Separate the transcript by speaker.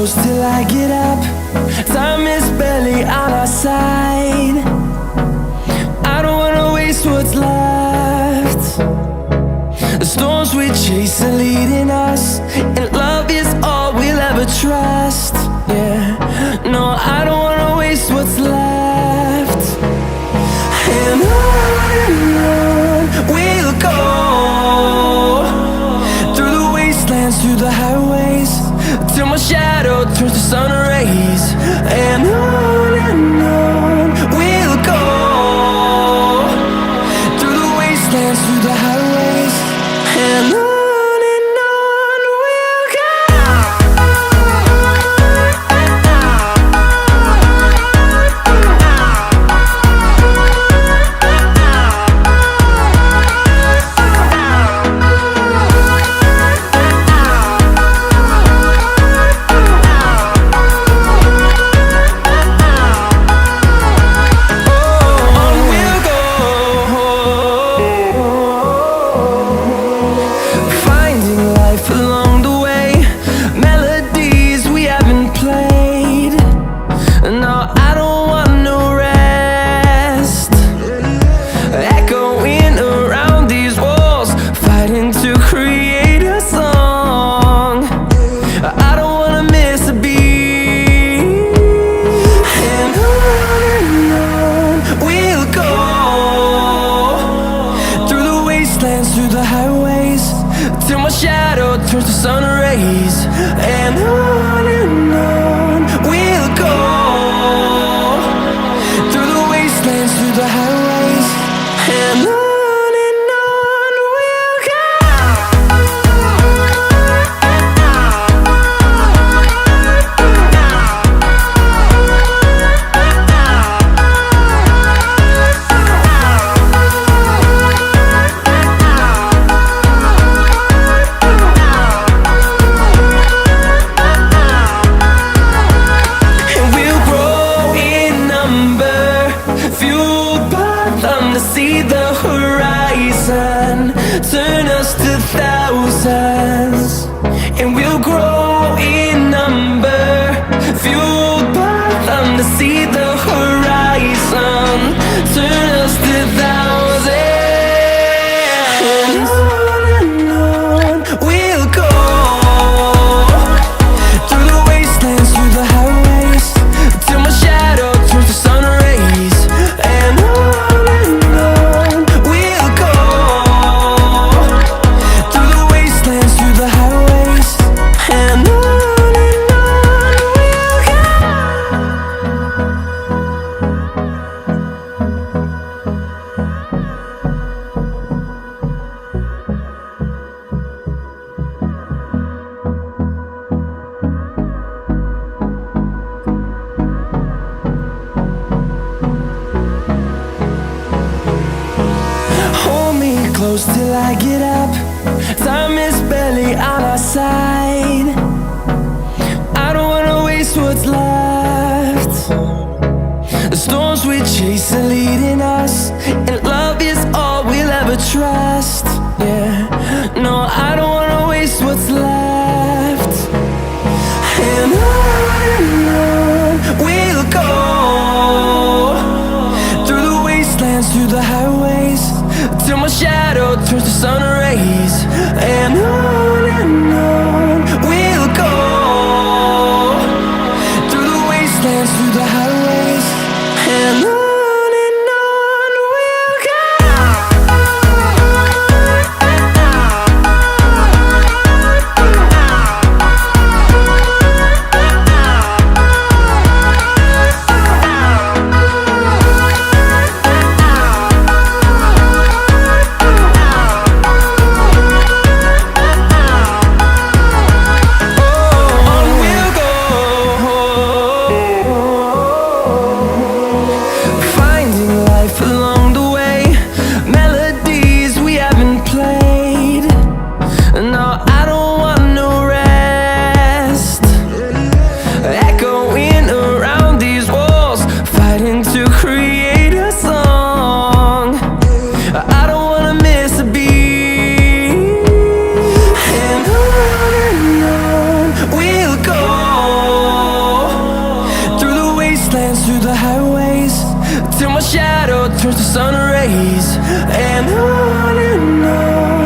Speaker 1: close till I get up. Time is barely on our side. I don't wanna waste what's left. The storms we chase are leading us, and love is all we'll ever trust. Yeah, no, I don't wanna waste what's left. And on we'll go, through the wastelands, through the highways, till my shadow turns to sun rays. And on we'll go, through the wastelands, through the highways, and on. Through the highways, till my shadow turns to sun rays. And on we'll go, through the wastelands, through the highways, and on we'll go. See the horizon turn us to thousands, and we'll grow in number, fueled by them. To see the horizon turn us to thousands, and on we'll go, through the wastelands, through the highways, till my shadow turns to sun rays. And close till I get up. Time is barely on our side. I don't wanna waste what's left. The storms we chase are leading us, and love is all we'll ever trust. Yeah, no, I don't wanna waste what's left. And on we'll go, through the wastelands, through the highways, till my shadow turns to sun rays. And on we'll go, through the wastelands, through the highways, and on. dance through the highways till my shadow turns to sun rays. And on